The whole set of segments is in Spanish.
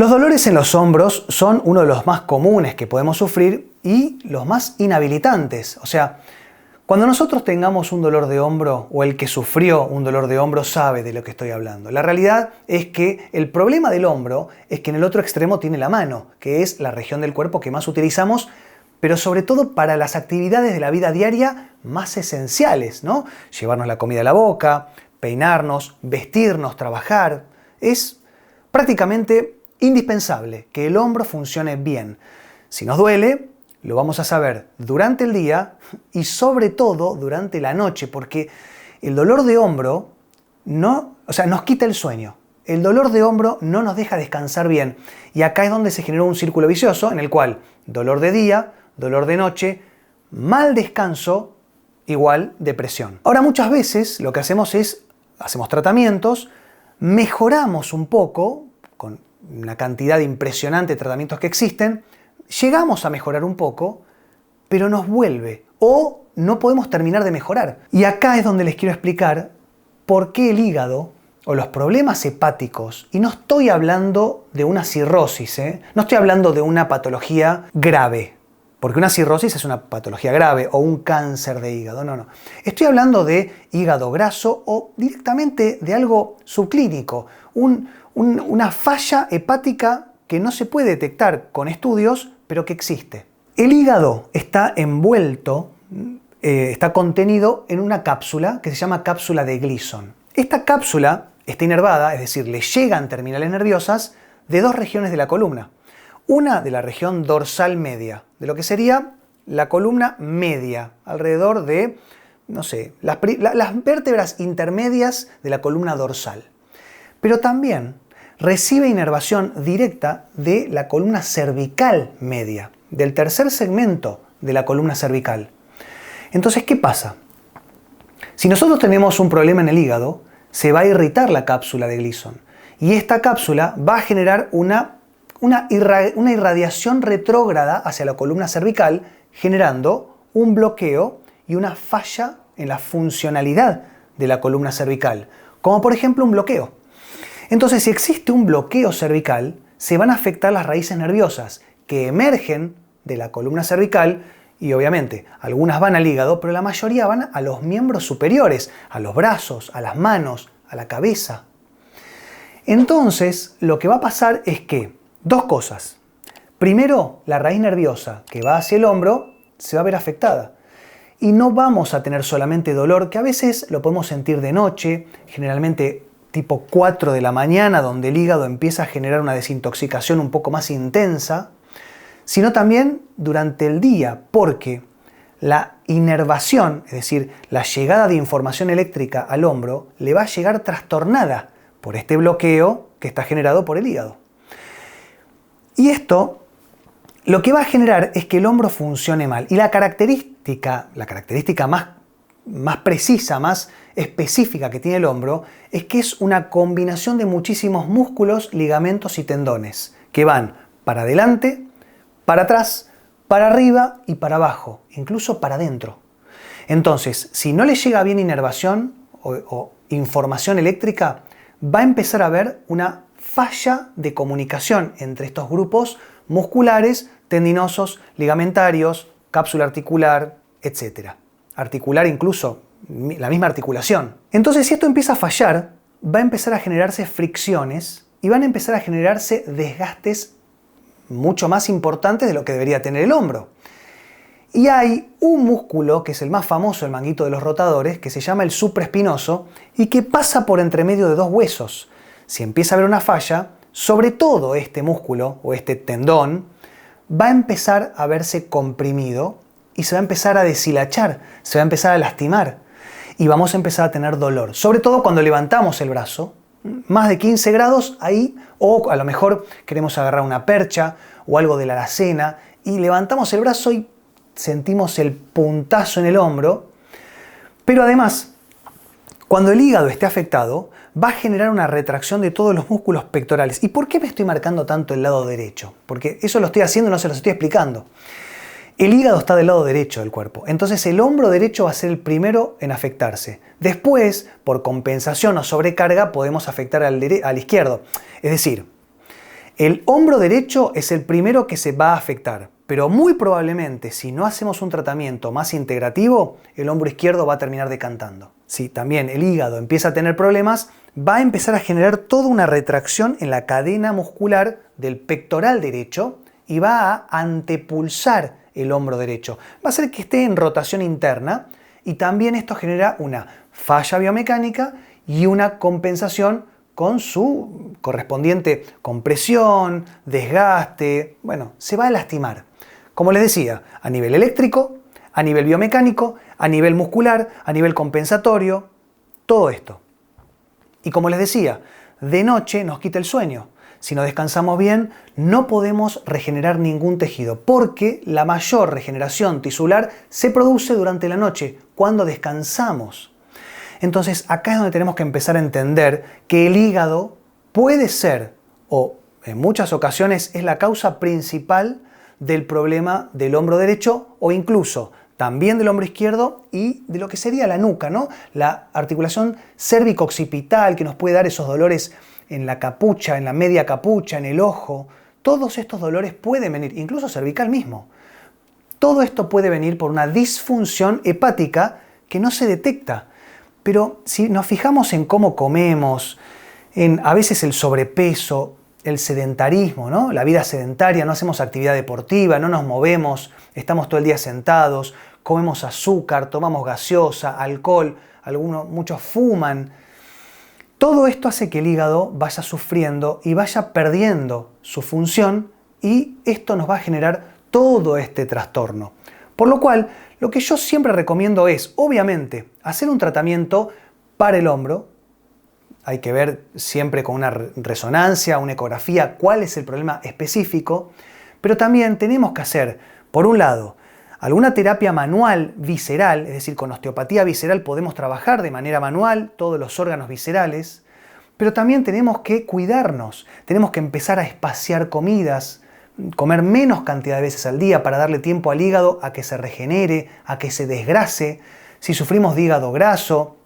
Los dolores en los hombros son uno de los más comunes que podemos sufrir y los más inhabilitantes. O sea, cuando nosotros tengamos un dolor de hombro o el que sufrió un dolor de hombro sabe de lo que estoy hablando. La realidad es que el problema del hombro es que en el otro extremo tiene la mano, que es la región del cuerpo que más utilizamos, pero sobre todo para las actividades de la vida diaria más esenciales, ¿no? Llevarnos la comida a la boca, peinarnos, vestirnos, trabajar. Es prácticamente indispensable que el hombro funcione bien. Si nos duele, lo vamos a saber durante el día y sobre todo durante la noche, porque el dolor de hombro nos quita el sueño. El dolor de hombro no nos deja descansar bien. Y acá es donde se genera un círculo vicioso en el cual dolor de día, dolor de noche, mal descanso, igual depresión. Ahora muchas veces lo que hacemos tratamientos, mejoramos un poco con una cantidad impresionante de tratamientos que existen, llegamos a mejorar un poco, pero nos vuelve o no podemos terminar de mejorar. Y acá es donde les quiero explicar por qué el hígado o los problemas hepáticos, y no estoy hablando de una cirrosis, no estoy hablando de una patología grave, porque una cirrosis es una patología grave o un cáncer de hígado, no. Estoy hablando de hígado graso o directamente de algo subclínico, una falla hepática que no se puede detectar con estudios, pero que existe. El hígado está envuelto, está contenido en una cápsula que se llama cápsula de Gleason. Esta cápsula está inervada, es decir, le llegan terminales nerviosas de dos regiones de la columna. Una de la región dorsal media, de lo que sería la columna media, alrededor de, las vértebras intermedias de la columna dorsal. Pero también recibe inervación directa de la columna cervical media, del tercer segmento de la columna cervical. Entonces, ¿qué pasa? Si nosotros tenemos un problema en el hígado, se va a irritar la cápsula de Gleason. Y esta cápsula va a generar una irradiación retrógrada hacia la columna cervical, generando un bloqueo y una falla en la funcionalidad de la columna cervical, como por ejemplo un bloqueo. Entonces, si existe un bloqueo cervical, se van a afectar las raíces nerviosas que emergen de la columna cervical y obviamente algunas van al hígado, pero la mayoría van a los miembros superiores, a los brazos, a las manos, a la cabeza. Entonces, lo que va a pasar es que dos cosas. Primero, la raíz nerviosa que va hacia el hombro se va a ver afectada. Y no vamos a tener solamente dolor, que a veces lo podemos sentir de noche, generalmente tipo 4 de la mañana, donde el hígado empieza a generar una desintoxicación un poco más intensa, sino también durante el día, porque la inervación, es decir, la llegada de información eléctrica al hombro, le va a llegar trastornada por este bloqueo que está generado por el hígado. Y esto lo que va a generar es que el hombro funcione mal. Y la característica más precisa, más específica que tiene el hombro es que es una combinación de muchísimos músculos, ligamentos y tendones que van para adelante, para atrás, para arriba y para abajo, incluso para adentro. Entonces, si no le llega bien inervación o información eléctrica, va a empezar a haber una falla de comunicación entre estos grupos musculares, tendinosos, ligamentarios, cápsula articular, etc. Articular incluso, la misma articulación. Entonces, si esto empieza a fallar, va a empezar a generarse fricciones y van a empezar a generarse desgastes mucho más importantes de lo que debería tener el hombro. Y hay un músculo que es el más famoso, el manguito de los rotadores, que se llama el supraespinoso y que pasa por entre medio de dos huesos. Si empieza a haber una falla, sobre todo este músculo o este tendón va a empezar a verse comprimido y se va a empezar a deshilachar, se va a empezar a lastimar y vamos a empezar a tener dolor. Sobre todo cuando levantamos el brazo, más de 15 grados ahí, o a lo mejor queremos agarrar una percha o algo de la alacena y levantamos el brazo y sentimos el puntazo en el hombro. Pero además, cuando el hígado esté afectado, va a generar una retracción de todos los músculos pectorales. ¿Y por qué me estoy marcando tanto el lado derecho? Porque eso lo estoy haciendo, no se los estoy explicando. El hígado está del lado derecho del cuerpo, entonces el hombro derecho va a ser el primero en afectarse. Después, por compensación o sobrecarga, podemos afectar al izquierdo. Es decir, El hombro derecho es el primero que se va a afectar, pero muy probablemente si no hacemos un tratamiento más integrativo, el hombro izquierdo va a terminar decantando. Si también el hígado empieza a tener problemas, va a empezar a generar toda una retracción en la cadena muscular del pectoral derecho y va a antepulsar el hombro derecho. Va a hacer que esté en rotación interna y también esto genera una falla biomecánica y una compensación con su correspondiente compresión, desgaste, bueno, se va a lastimar. Como les decía, a nivel eléctrico, a nivel biomecánico, a nivel muscular, a nivel compensatorio, todo esto. Y como les decía, de noche nos quita el sueño. Si no descansamos bien, no podemos regenerar ningún tejido, porque la mayor regeneración tisular se produce durante la noche, cuando descansamos. Entonces acá es donde tenemos que empezar a entender que el hígado puede ser, o en muchas ocasiones es la causa principal del problema del hombro derecho o incluso también del hombro izquierdo y de lo que sería la nuca, ¿no? La articulación cérvico-occipital que nos puede dar esos dolores en la capucha, en la media capucha, en el ojo. Todos estos dolores pueden venir, incluso cervical mismo. Todo esto puede venir por una disfunción hepática que no se detecta. Pero si nos fijamos en cómo comemos, en a veces el sobrepeso, el sedentarismo, ¿no? La vida sedentaria, no hacemos actividad deportiva, no nos movemos, estamos todo el día sentados, comemos azúcar, tomamos gaseosa, alcohol, muchos fuman. Todo esto hace que el hígado vaya sufriendo y vaya perdiendo su función y esto nos va a generar todo este trastorno. Por lo cual, lo que yo siempre recomiendo es, obviamente, hacer un tratamiento para el hombro. Hay que ver siempre con una resonancia, una ecografía, cuál es el problema específico. Pero también tenemos que hacer, por un lado, alguna terapia manual visceral, es decir, con osteopatía visceral podemos trabajar de manera manual todos los órganos viscerales. Pero también tenemos que cuidarnos, tenemos que empezar a espaciar comidas, comer menos cantidad de veces al día para darle tiempo al hígado a que se regenere, a que se desgrase. Si sufrimos de hígado graso,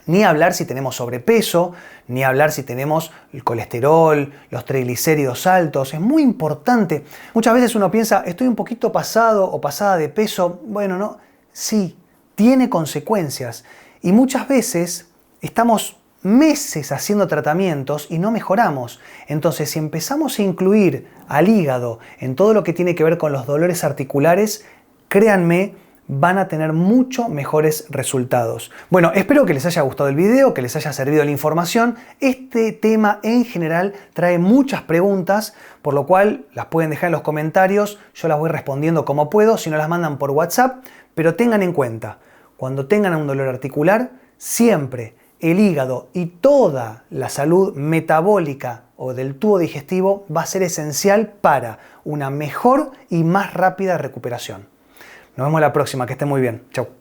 ni hablar si tenemos sobrepeso, ni hablar si tenemos el colesterol, los triglicéridos altos. Es muy importante. Muchas veces uno piensa, estoy un poquito pasado o pasada de peso. Bueno, no, sí, tiene consecuencias. Y muchas veces estamos meses haciendo tratamientos y no mejoramos. Entonces, si empezamos a incluir al hígado en todo lo que tiene que ver con los dolores articulares, créanme, van a tener mucho mejores resultados. Bueno, espero que les haya gustado el video, que les haya servido la información. Este tema en general trae muchas preguntas, por lo cual las pueden dejar en los comentarios. Yo las voy respondiendo como puedo, si no las mandan por WhatsApp. Pero tengan en cuenta, cuando tengan un dolor articular, siempre el hígado y toda la salud metabólica o del tubo digestivo va a ser esencial para una mejor y más rápida recuperación. Nos vemos la próxima, que estén muy bien. Chau.